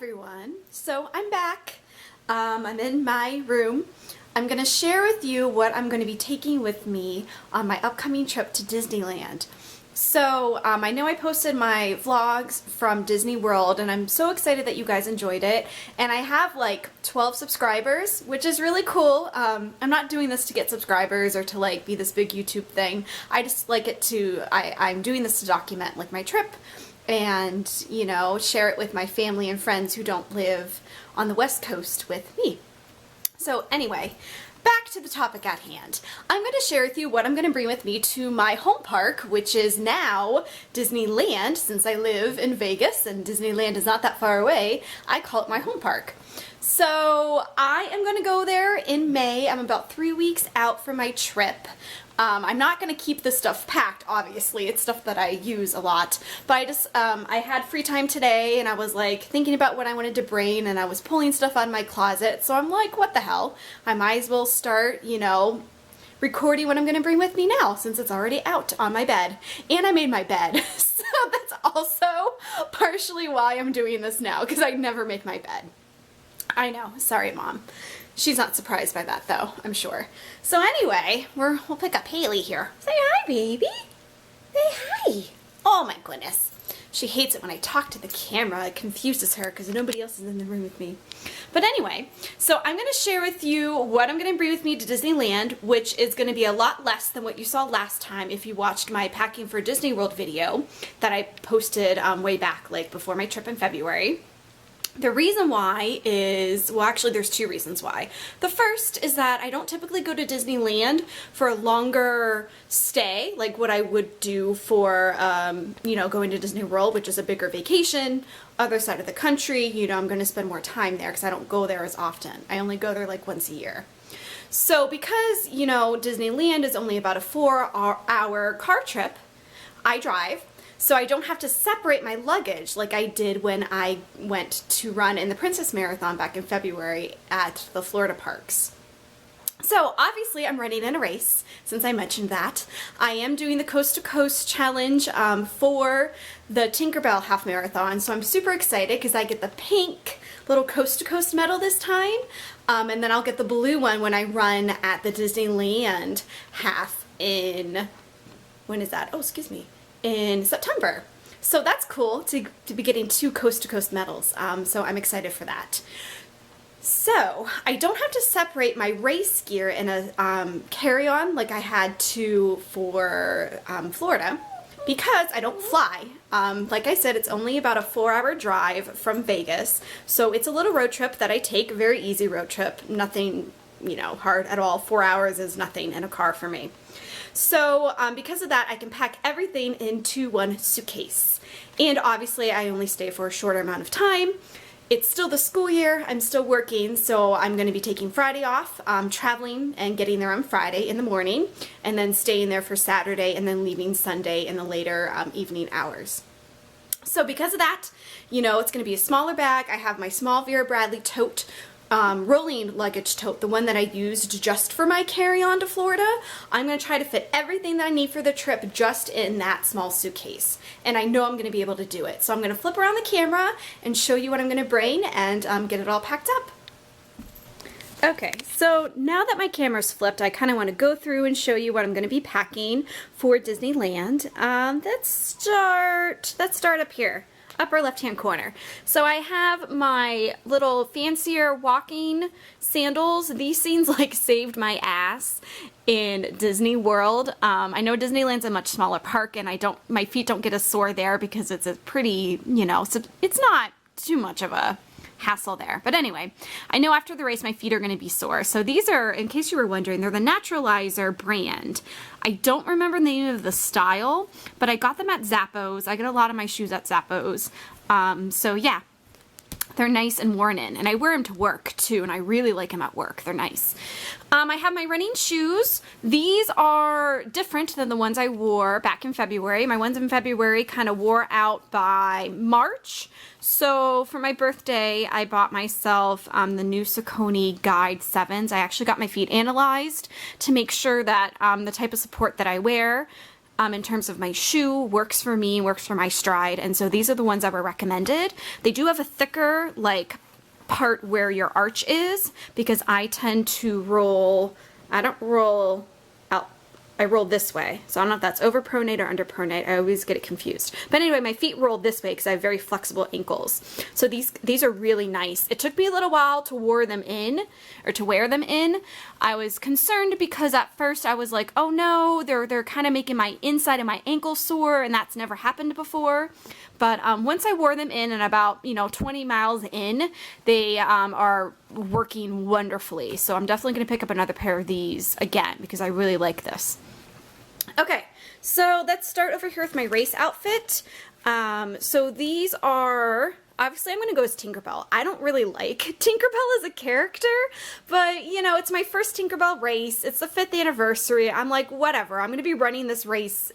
everyone. So I'm back. I'm in my room. I'm going to share with you what I'm going to be taking with me on my upcoming trip to Disneyland. So I know I posted my vlogs from Disney World and I'm so excited that you guys enjoyed it. And I have like 12 subscribers, which is really cool. I'm not doing this to get subscribers or to like be this big YouTube thing. I just like it to, I'm doing this to document like my trip and, you know, share it with my family and friends who don't live on the West Coast with me. So anyway, back to the topic at hand. I'm going to share with you what I'm going to bring with me to my home park, which is now Disneyland. Since I live in Vegas and Disneyland is not that far away, I call it my home park. So I am going to go there in May. I'm about 3 weeks out from my trip. I'm not going to keep this stuff packed, obviously. It's stuff that I use a lot. But I had free time today and I was like thinking about what I wanted to bring and I was pulling stuff out of my closet. So I'm like, what the hell? I might as well start, you know, recording what I'm going to bring with me now since it's already out on my bed. And I made my bed. So that's also partially why I'm doing this now, because I never make my bed. I know. Sorry, Mom. She's not surprised by that, though, I'm sure. So anyway, we'll pick up Haley here. Say hi, baby. Say hi. Oh, my goodness. She hates it when I talk to the camera. It confuses her because nobody else is in the room with me. But anyway, so I'm going to share with you what I'm going to bring with me to Disneyland, which is going to be a lot less than what you saw last time if you watched my Packing for Disney World video that I posted way back, like before my trip in February. The reason why is, well, actually there's two reasons why. The first is that I don't typically go to Disneyland for a longer stay, like what I would do for, you know, going to Disney World, which is a bigger vacation, other side of the country. You know, I'm going to spend more time there because I don't go there as often. I only go there like once a year. So because, you know, Disneyland is only about a 4-hour car trip, I drive. So I don't have to separate my luggage like I did when I went to run in the Princess Marathon back in February at the Florida parks. So obviously I'm running in a race, since I mentioned that. I am doing the Coast to Coast challenge for the Tinkerbell half marathon, so I'm super excited because I get the pink little Coast to Coast medal this time, and then I'll get the blue one when I run at the Disneyland half in, when is that? Oh, excuse me. In September. So that's cool to be getting 2 Coast to Coast medals. So I'm excited for that. So I don't have to separate my race gear in a carry-on like I had to for Florida because I don't fly. Like I said, it's only about a 4-hour drive from Vegas. So it's a little road trip that I take, a very easy road trip. Nothing, you know, hard at all. 4 hours is nothing in a car for me. So because of that, I can pack everything into one suitcase. And obviously I only stay for a shorter amount of time. It's still the school year, I'm still working, so I'm going to be taking Friday off, traveling and getting there on Friday in the morning, and then staying there for Saturday and then leaving Sunday in the later evening hours. So because of that, you know, it's going to be a smaller bag. I have my small Vera Bradley tote, rolling luggage tote, the one that I used just for my carry-on to Florida. I'm going to try to fit everything that I need for the trip just in that small suitcase. And I know I'm going to be able to do it. So I'm going to flip around the camera and show you what I'm going to bring and get it all packed up. Okay, so now that my camera's flipped, I kind of want to go through and show you what I'm going to be packing for Disneyland. Let's start up here. Upper left-hand corner. So I have my little fancier walking sandals. These things like saved my ass in Disney World. I know Disneyland's a much smaller park and my feet don't get as sore there because it's a pretty, you know, so it's not too much of a hassle there. But anyway, I know after the race my feet are going to be sore. So these are, in case you were wondering, they're the Naturalizer brand. I don't remember the name of the style, but I got them at Zappos. I get a lot of my shoes at Zappos. So yeah, they're nice and worn in. And I wear them to work too, and I really like them at work. They're nice. I have my running shoes. These are different than the ones I wore back in February. My ones in February kind of wore out by March. So for my birthday, I bought myself the new Saucony Guide 7s. I actually got my feet analyzed to make sure that the type of support that I wear in terms of my shoe, works for me, works for my stride, and so these are the ones that were recommended. They do have a thicker, like, part where your arch is, because I tend to roll, I don't roll out, I roll this way. So I don't know if that's over pronate or under pronate. I always get it confused. But anyway, my feet roll this way because I have very flexible ankles. So these are really nice. It took me a little while to wear them in. I was concerned because at first I was like, oh no, they're kind of making my inside of my ankle sore, and that's never happened before. But once I wore them in and about, 20 miles in, they are working wonderfully. So I'm definitely going to pick up another pair of these again because I really like this. Okay, so let's start over here with my race outfit. So these are, obviously I'm going to go as Tinkerbell. I don't really like Tinkerbell as a character, but it's my first Tinkerbell race. It's the 5th anniversary. I'm like, whatever. I'm going to be running this race,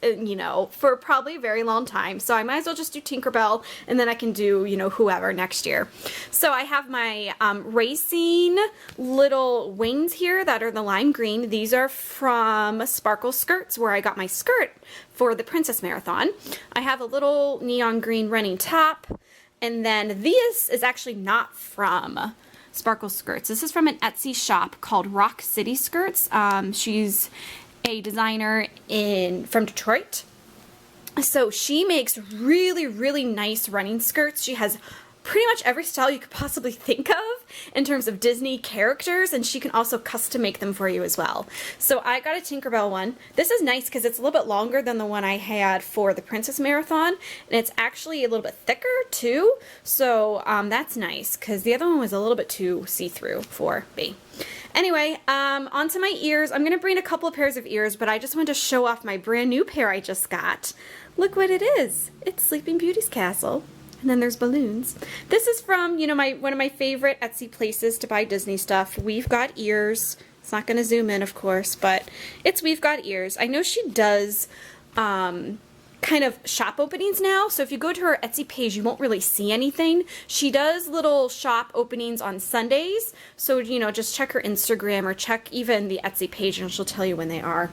for probably a very long time. So I might as well just do Tinkerbell, and then I can do, whoever next year. So I have my racing little wings here that are the lime green. These are from Sparkle Skirts, where I got my skirt for the Princess Marathon. I have a little neon green running top. And then this is actually not from Sparkle Skirts. This is from an Etsy shop called Rock City Skirts. She's a designer from Detroit. So she makes really, really nice running skirts. She has pretty much every style you could possibly think of in terms of Disney characters, and she can also custom make them for you as well. So I got a Tinkerbell one. This is nice because it's a little bit longer than the one I had for the Princess Marathon, and it's actually a little bit thicker too, so that's nice because the other one was a little bit too see-through for me. Anyway, onto my ears. I'm going to bring a couple of pairs of ears, but I just wanted to show off my brand new pair I just got. Look what it is. It's Sleeping Beauty's castle. And then there's balloons. This is from, one of my favorite Etsy places to buy Disney stuff. We've Got Ears. It's not going to zoom in, of course, but it's We've Got Ears. I know she does kind of shop openings now, so if you go to her Etsy page, you won't really see anything. She does little shop openings on Sundays, so, just check her Instagram or check even the Etsy page and she'll tell you when they are.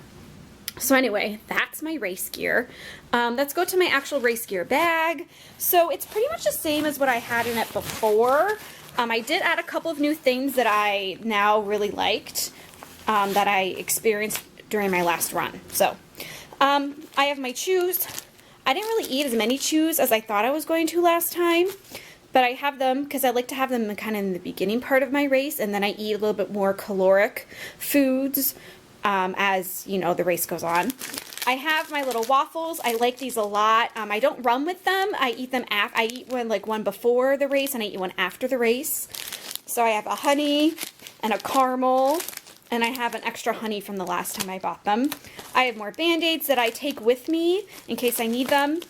So anyway, that's my race gear. Let's go to my actual race gear bag. So it's pretty much the same as what I had in it before. I did add a couple of new things that I now really liked that I experienced during my last run. So I have my chews. I didn't really eat as many chews as I thought I was going to last time, but I have them because I like to have them kind of in the beginning part of my race, and then I eat a little bit more caloric foods as the race goes on. I have my little waffles. I like these a lot. I don't run with them. I eat them I eat one before the race and I eat one after the race. So I have a honey and a caramel, and I have an extra honey from the last time I bought them. I have more Band-Aids that I take with me in case I need them.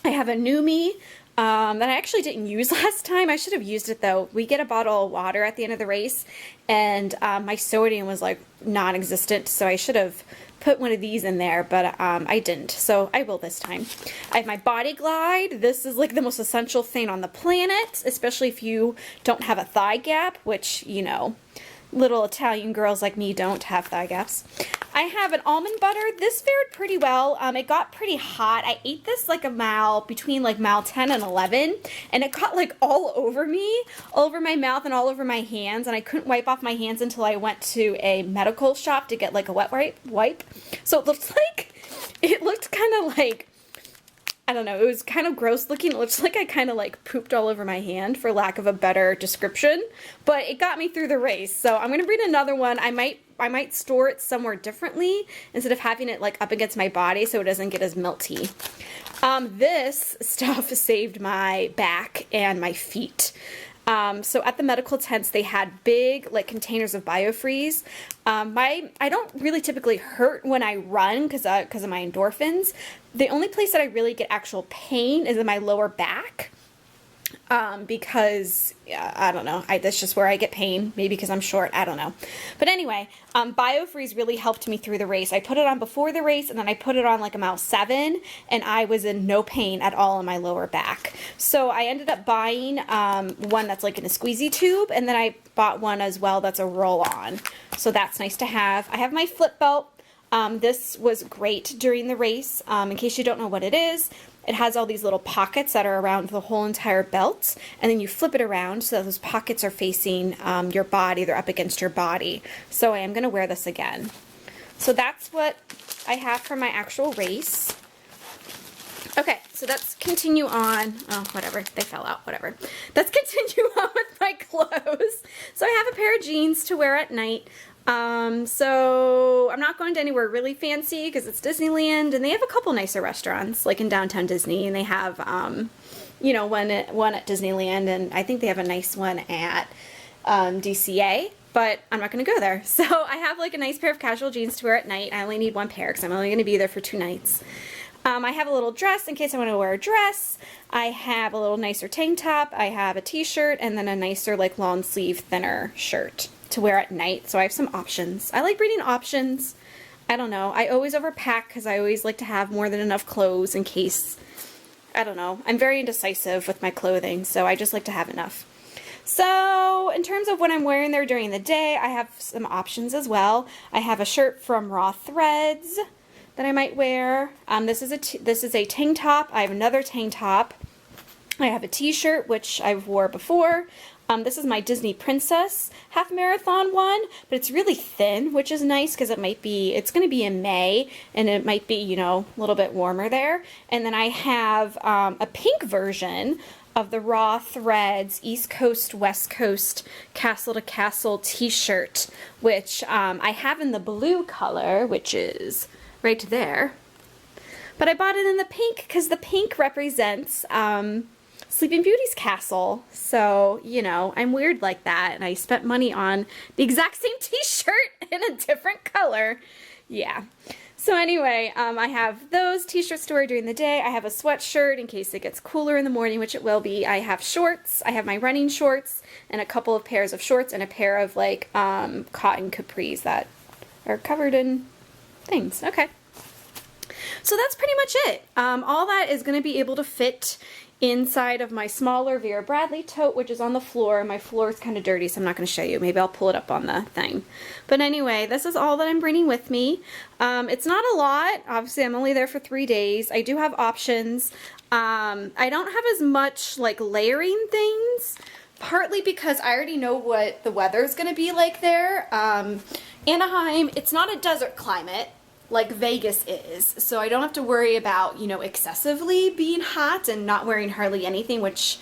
I have a Numi that I actually didn't use last time. I should have used it though. We get a bottle of water at the end of the race, and my sodium was like non-existent, so I should have put one of these in there, but I didn't, so I will this time. I have my Body Glide. This is like the most essential thing on the planet, especially if you don't have a thigh gap, which, little Italian girls like me don't have thigh gaps. I have an almond butter. This fared pretty well. It got pretty hot. I ate this like between mile 10 and 11, and it got like all over me, all over my mouth and all over my hands, and I couldn't wipe off my hands until I went to a medical shop to get like a wet wipe. So it looked kind of like, I don't know, it was kind of gross looking. It looks like I kind of like pooped all over my hand, for lack of a better description, but it got me through the race. So I'm going to bring another one. I might store it somewhere differently instead of having it like up against my body so it doesn't get as melty. This stuff saved my back and my feet. So at the medical tents, they had big like containers of BioFreeze. I don't really typically hurt when I run because of my endorphins. The only place that I really get actual pain is in my lower back. Because I don't know, that's just where I get pain, maybe because I'm short, I don't know. But anyway, BioFreeze really helped me through the race. I put it on before the race, and then I put it on like a mile 7, and I was in no pain at all in my lower back. So I ended up buying one that's like in a squeezy tube, and then I bought one as well that's a roll-on. So that's nice to have. I have my flip belt. This was great during the race. In case you don't know what it is, it has all these little pockets that are around the whole entire belt, and then you flip it around so that those pockets are facing your body. They're up against your body. So I am going to wear this again. So that's what I have for my actual race. Okay, so let's continue on. Oh, whatever. They fell out. Whatever. Let's continue on with my clothes. So I have a pair of jeans to wear at night. So I'm not going to anywhere really fancy because it's Disneyland, and they have a couple nicer restaurants, like in downtown Disney, and they have, you know, one at Disneyland, and I think they have a nice one at DCA, but I'm not going to go there. So I have like a nice pair of casual jeans to wear at night. I only need one pair because I'm only going to be there for 2 nights. I have a little dress in case I want to wear a dress. I have a little nicer tank top. I have a t-shirt, and then a nicer like long sleeve thinner shirt to wear at night. So I have some options. I like reading options. I don't know. I always overpack because I always like to have more than enough clothes in case, I don't know. I'm very indecisive with my clothing, so I just like to have enough. So in terms of what I'm wearing there during the day, I have some options as well. I have a shirt from Raw Threads that I might wear. This is a tank top. I have another tank top. I have a t-shirt, which I've wore before. This is my Disney Princess half marathon one, but it's really thin, which is nice because it's going to be in May, and it might be, you know, a little bit warmer there. And then I have a pink version of the Raw Threads East Coast, West Coast, Castle to Castle t-shirt, which I have in the blue color, which is right there. But I bought it in the pink because the pink represents Sleeping Beauty's castle. So, you know, I'm weird like that, and I spent money on the exact same t-shirt in a different color. Yeah. So anyway, I have those t-shirts to wear during the day. I have a sweatshirt in case it gets cooler in the morning, which it will be. I have shorts. I have my running shorts and a couple of pairs of shorts and a pair of like cotton capris that are covered in things. Okay. So that's pretty much it. All that is going to be able to fit inside of my smaller Vera Bradley tote, which is on the floor. My floor is kind of dirty, so I'm not going to show you. Maybe I'll pull it up on the thing. But anyway, this is all that I'm bringing with me. It's not a lot. Obviously, I'm only there for 3 days. I do have options. I don't have as much like layering things, partly because I already know what the weather is going to be like there. Anaheim, it's not a desert climate like Vegas is, so I don't have to worry about, you know, excessively being hot and not wearing hardly anything, which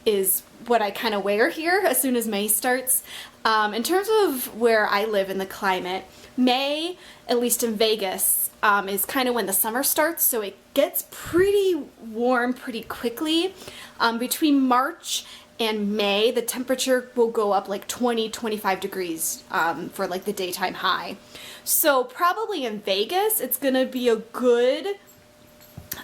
is what I kind of wear here as soon as May starts. In terms of where I live in the climate, May, at least in Vegas, is kind of when the summer starts, so it gets pretty warm pretty quickly. Between March and May, the temperature will go up like 20-25 degrees for like the daytime high. So probably in Vegas, it's going to be a good,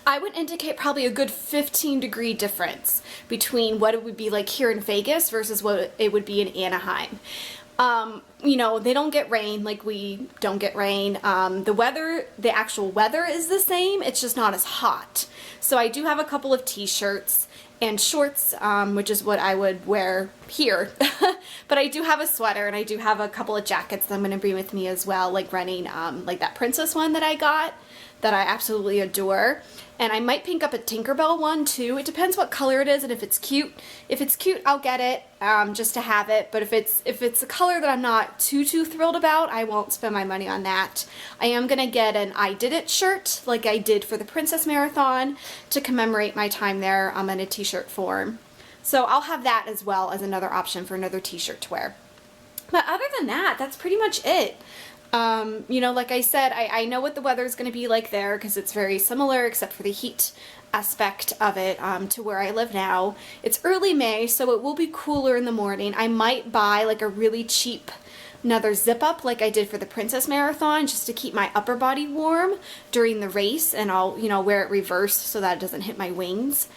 I would indicate probably a good 15-degree difference between what it would be like here in Vegas versus what it would be in Anaheim. You know, they don't get rain like we don't get rain. The weather, the actual weather is the same, it's just not as hot. So I do have a couple of t-shirts and shorts, which is what I would wear here. But I do have a sweater, and I do have a couple of jackets that I'm going to bring with me as well, like running, like that princess one that I got that I absolutely adore. And I might pick up a Tinkerbell one too. It depends what color it is and if it's cute. If it's cute, I'll get it just to have it. But if it's a color that I'm not too thrilled about, I won't spend my money on that. I am gonna get an I Did It shirt like I did for the Princess Marathon to commemorate my time there in a t-shirt form. So I'll have that as well as another option for another t-shirt to wear. But other than that, that's pretty much it. You know, like I said, I know what the weather is going to be like there because it's very similar except for the heat aspect of it to where I live now. It's early May, so it will be cooler in the morning. I might buy like a really cheap another zip up like I did for the Princess Marathon just to keep my upper body warm during the race, and I'll, you know, wear it reversed so that it doesn't hit my wings.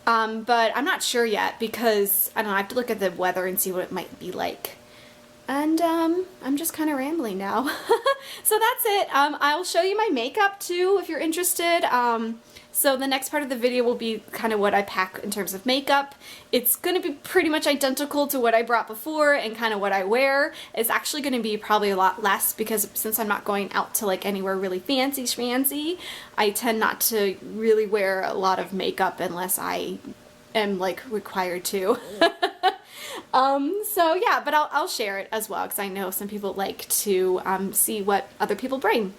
But I'm not sure yet because I don't know, I have to look at the weather and see what it might be like And I'm just kind of rambling now. So that's it. I'll show you my makeup too if you're interested. So the next part of the video will be kind of what I pack in terms of makeup. It's going to be pretty much identical to what I brought before and kind of what I wear. It's actually going to be probably a lot less because since I'm not going out to like anywhere really fancy schmancy, I tend not to really wear a lot of makeup unless I am like required to. So yeah, but I'll share it as well because I know some people like to see what other people bring.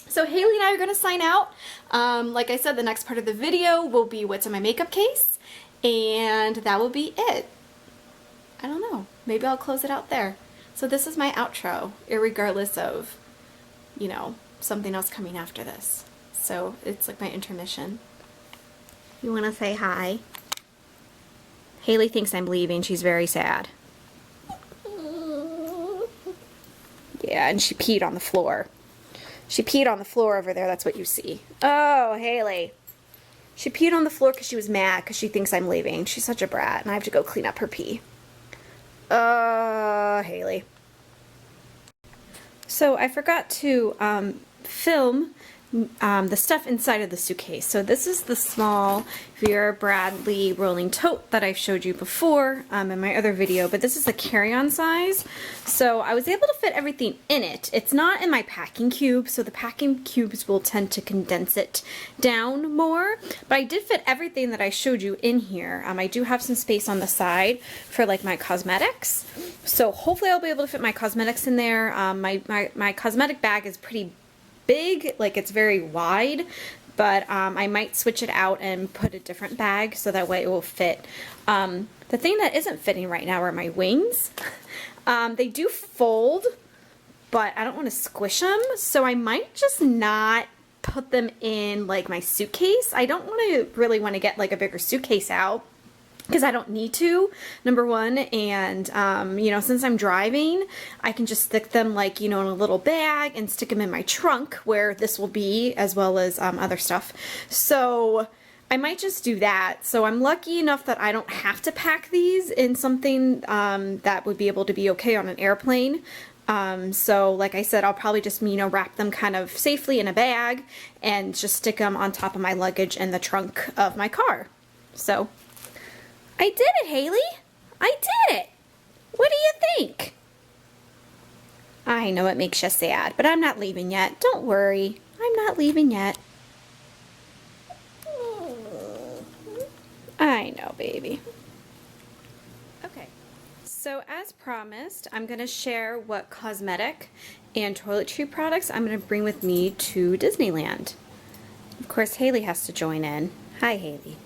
So Haley and I are going to sign out. Like I said, the next part of the video will be what's in my makeup case, and that will be it. I don't know. Maybe I'll close it out there. So this is my outro, irregardless of, you know, something else coming after this. So it's like my intermission. You want to say hi? Haley thinks I'm leaving. She's very sad. Yeah, and she peed on the floor. She peed on the floor over there. That's what you see. Oh, Haley. She peed on the floor because she was mad because she thinks I'm leaving. She's such a brat, and I have to go clean up her pee. Haley. So I forgot to film the stuff inside of the suitcase. So this is the small Vera Bradley rolling tote that I've showed you before in my other video, but this is the carry-on size. So I was able to fit everything in it. It's not in my packing cube, so the packing cubes will tend to condense it down more, but I did fit everything that I showed you in here. I do have some space on the side for like my cosmetics, so hopefully I'll be able to fit my cosmetics in there. My cosmetic bag is pretty big, like it's very wide, but I might switch it out and put a different bag so that way it will fit. The thing that isn't fitting right now are my wings. They do fold, but I don't want to squish them, so I might just not put them in like my suitcase. I don't really want to get like a bigger suitcase out because I don't need to, number one, and you know, since I'm driving, I can just stick them like, you know, in a little bag and stick them in my trunk where this will be, as well as other stuff. So I might just do that. So I'm lucky enough that I don't have to pack these in something that would be able to be okay on an airplane. So like I said, I'll probably just, you know, wrap them kind of safely in a bag and just stick them on top of my luggage in the trunk of my car. So I did it, Haley. I did it. What do you think? I know it makes you sad, but I'm not leaving yet. Don't worry. I'm not leaving yet. I know, baby. Okay. So as promised, I'm going to share what cosmetic and toiletry products I'm going to bring with me to Disneyland. Of course, Haley has to join in. Hi, Haley.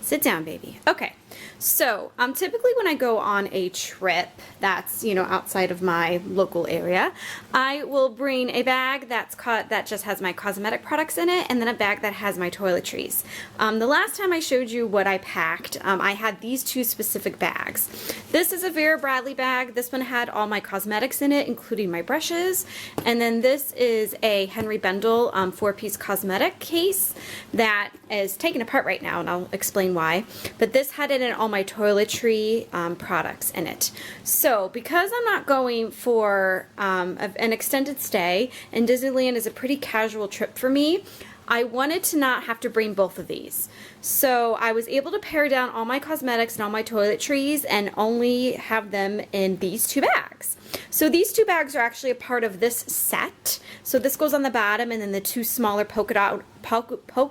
Sit down, baby. Okay, so typically when I go on a trip that's, you know, outside of my local area, I will bring a bag that just has my cosmetic products in it, and then a bag that has my toiletries. The last time I showed you what I packed, I had these two specific bags. This is a Vera Bradley bag. This one had all my cosmetics in it, including my brushes, and then this is a Henry Bendel 4-piece cosmetic case that is taken apart right now, and I'll explain why. But this had it in all my toiletry products in it. So because I'm not going for an extended stay, and Disneyland is a pretty casual trip for me, I wanted to not have to bring both of these. So I was able to pare down all my cosmetics and all my toiletries and only have them in these two bags. So these two bags are actually a part of this set. So this goes on the bottom, and then the two smaller polka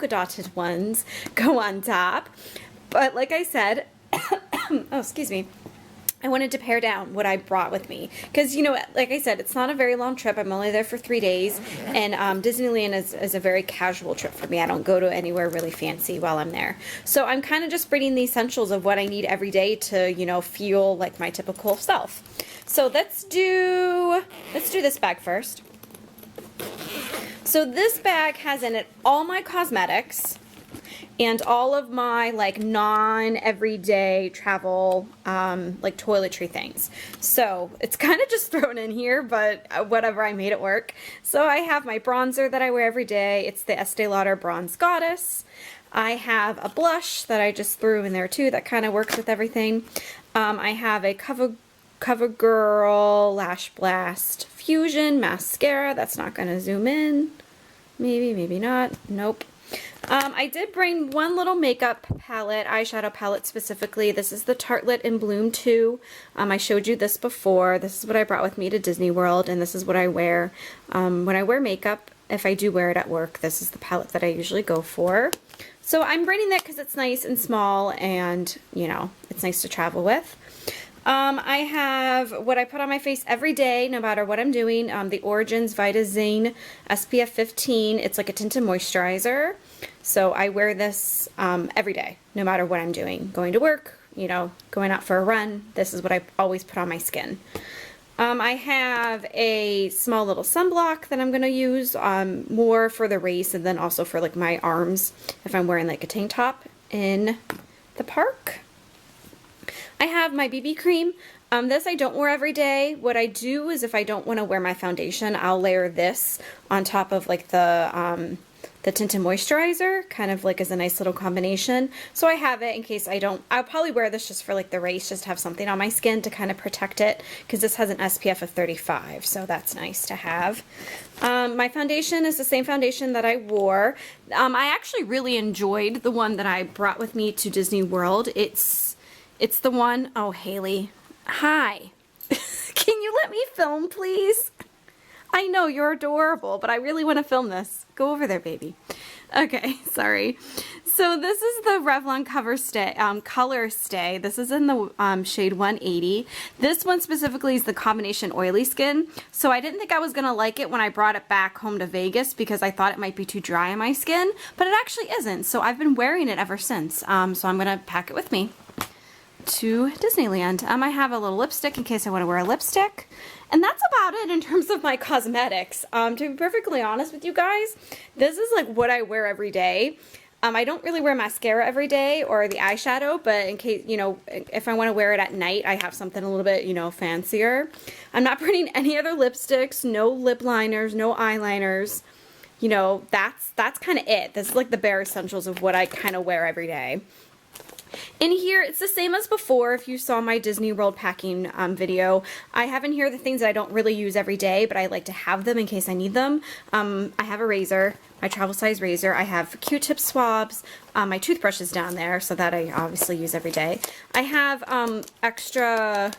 dotted ones go on top. But like I said, oh, excuse me, I wanted to pare down what I brought with me. Because, you know, like I said, it's not a very long trip. I'm only there for 3 days. And Disneyland is a very casual trip for me. I don't go to anywhere really fancy while I'm there. So I'm kind of just bringing the essentials of what I need every day to, you know, feel like my typical self. So let's do this bag first. So this bag has in it all my cosmetics and all of my like non-everyday travel like toiletry things. So it's kind of just thrown in here, but whatever, I made it work. So I have my bronzer that I wear every day. It's the Estee Lauder Bronze Goddess. I have a blush that I just threw in there too that kind of works with everything. I have a CoverGirl Lash Blast Fusion Mascara. That's not going to zoom in. Maybe, maybe not. Nope. I did bring one little makeup palette, eyeshadow palette specifically. This is the Tartelette in Bloom 2. I showed you this before. This is what I brought with me to Disney World, and this is what I wear when I wear makeup. If I do wear it at work, this is the palette that I usually go for. So I'm bringing that because it's nice and small and, you know, it's nice to travel with. I have what I put on my face every day, no matter what I'm doing, the Origins Vitazine SPF 15. It's like a tinted moisturizer. So I wear this every day, no matter what I'm doing. Going to work, you know, going out for a run. This is what I always put on my skin. I have a small little sunblock that I'm going to use more for the race and then also for like my arms if I'm wearing like a tank top in the park. I have my BB cream. This I don't wear every day. What I do is if I don't want to wear my foundation, I'll layer this on top of like the tinted moisturizer, kind of like as a nice little combination. So I have it in case I don't. I'll probably wear this just for like the race, just to have something on my skin to kind of protect it, because this has an SPF of 35, so that's nice to have. My foundation is the same foundation that I wore. I actually really enjoyed the one that I brought with me to Disney World. It's the one, oh Haley, hi. Can you let me film, please? I know you're adorable, but I really want to film this. Go over there, baby. Okay, sorry. So this is the Revlon Color Stay. This is in the shade 180. This one specifically is the combination oily skin. So I didn't think I was going to like it when I brought it back home to Vegas because I thought it might be too dry on my skin, but it actually isn't. So I've been wearing it ever since. So I'm going to pack it with me to Disneyland. I have a little lipstick in case I want to wear a lipstick. And that's about it in terms of my cosmetics. To be perfectly honest with you guys, this is like what I wear every day. I don't really wear mascara every day or the eyeshadow, but in case, you know, if I want to wear it at night, I have something a little bit, you know, fancier. I'm not putting any other lipsticks, no lip liners, no eyeliners. You know, that's kind of it. This is like the bare essentials of what I kind of wear every day. In here, it's the same as before if you saw my Disney World packing video. I have in here the things that I don't really use every day, but I like to have them in case I need them. I have a razor, my travel size razor. I have Q-tip swabs. My toothbrush is down there, so that I obviously use every day. I have extra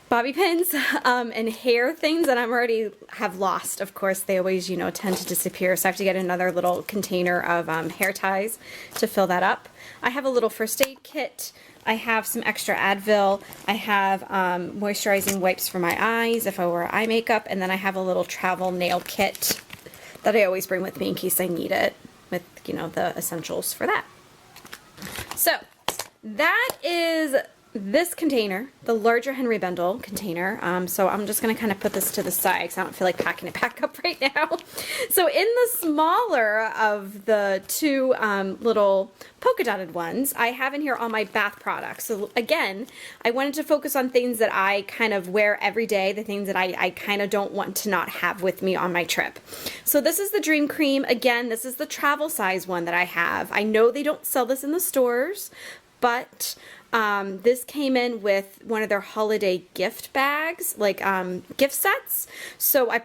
bobby pins and hair things that I'm already have lost. Of course, they always, you know, tend to disappear, so I have to get another little container of hair ties to fill that up. I have a little first aid kit. I have some extra Advil. I have moisturizing wipes for my eyes if I wear eye makeup, and then I have a little travel nail kit that I always bring with me in case I need it, with, you know, the essentials for that. So that is this container, the larger Henry Bendel container. So I'm just going to kind of put this to the side because I don't feel like packing it back up right now. So in the smaller of the two little polka dotted ones, I have in here all my bath products. So again, I wanted to focus on things that I kind of wear every day, the things that I kind of don't want to not have with me on my trip. So this is the Dream Cream. Again, this is the travel size one that I have. I know they don't sell this in the stores, but this came in with one of their holiday gift bags, like gift sets. So I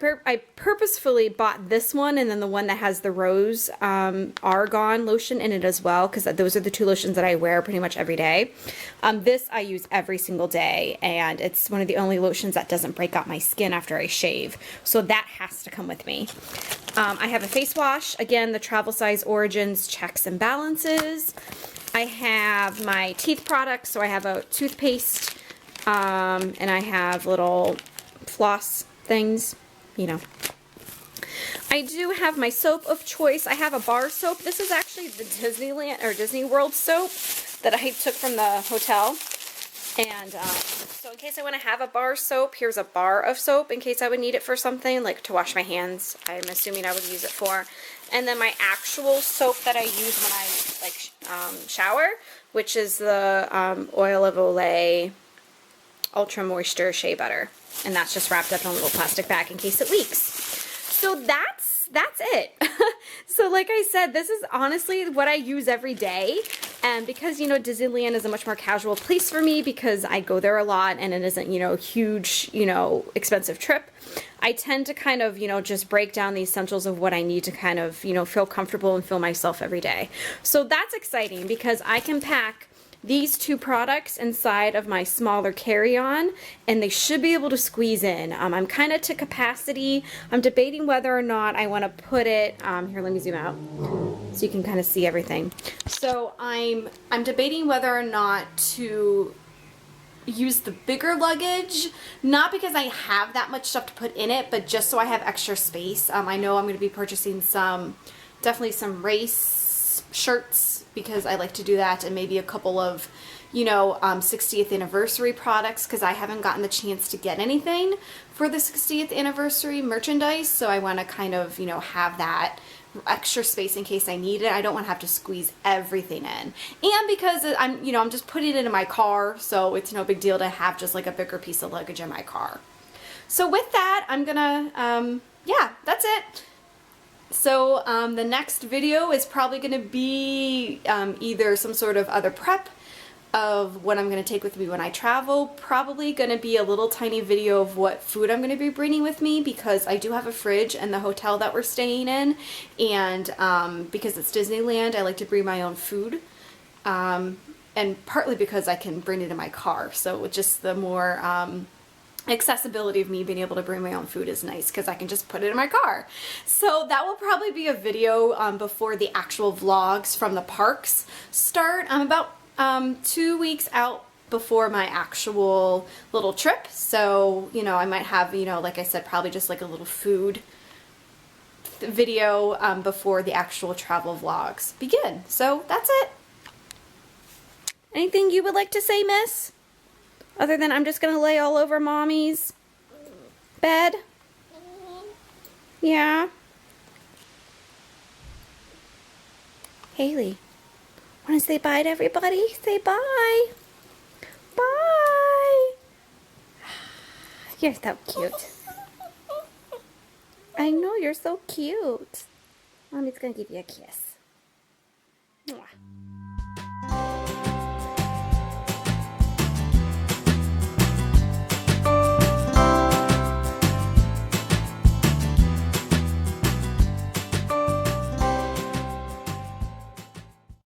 purposefully bought this one and then the one that has the rose argan lotion in it as well, because those are the two lotions that I wear pretty much every day. This I use every single day, and it's one of the only lotions that doesn't break out my skin after I shave. So that has to come with me. I have a face wash, again, the travel size Origins Checks and Balances. I have my teeth products, so I have a toothpaste, and I have little floss things, you know. I do have my soap of choice. I have a bar soap. This is actually the Disneyland or Disney World soap that I took from the hotel. And so in case I want to have a bar soap, here's a bar of soap in case I would need it for something, like to wash my hands. I'm assuming I would use it for. And then my actual soap that I use when I shower, which is the Oil of Olay Ultra Moisture Shea Butter. And that's just wrapped up in a little plastic bag in case it leaks. So that's it. So like I said, this is honestly what I use every day. And because, you know, Disneyland is a much more casual place for me because I go there a lot and it isn't, you know, a huge, you know, expensive trip, I tend to kind of, you know, just break down the essentials of what I need to kind of, you know, feel comfortable and feel myself every day. So that's exciting because I can pack these 2 products inside of my smaller carry-on and they should be able to squeeze in. I'm kind of to capacity. I'm debating whether or not I want to put it, here, let me zoom out so you can kind of see everything. So I'm debating whether or not to use the bigger luggage, not because I have that much stuff to put in it, but just so I have extra space. I know I'm going to be purchasing definitely some race shirts because I like to do that, and maybe a couple of, you know, 60th anniversary products because I haven't gotten the chance to get anything for the 60th anniversary merchandise, so I want to kind of, you know, have that extra space in case I need it. I don't want to have to squeeze everything in, and because I'm, you know, I'm just putting it in my car, so it's no big deal to have just like a bigger piece of luggage in my car. So with that, I'm gonna yeah, that's it. So the next video is probably going to be either some sort of other prep of what I'm going to take with me when I travel. Probably going to be a little tiny video of what food I'm going to be bringing with me because I do have a fridge in the hotel that we're staying in, and because it's Disneyland, I like to bring my own food, and partly because I can bring it in my car, so just the more accessibility of me being able to bring my own food is nice because I can just put it in my car. So that will probably be a video before the actual vlogs from the parks start. I'm about 2 weeks out before my actual little trip, so, you know, I might have, you know, like I said, probably just like a little food video before the actual travel vlogs begin. So that's it. Anything you would like to say, miss? Other than I'm just gonna lay all over mommy's bed? Yeah? Haley, wanna say bye to everybody? Say bye. Bye. You're so cute. I know, you're so cute. Mommy's gonna give you a kiss. Mwah.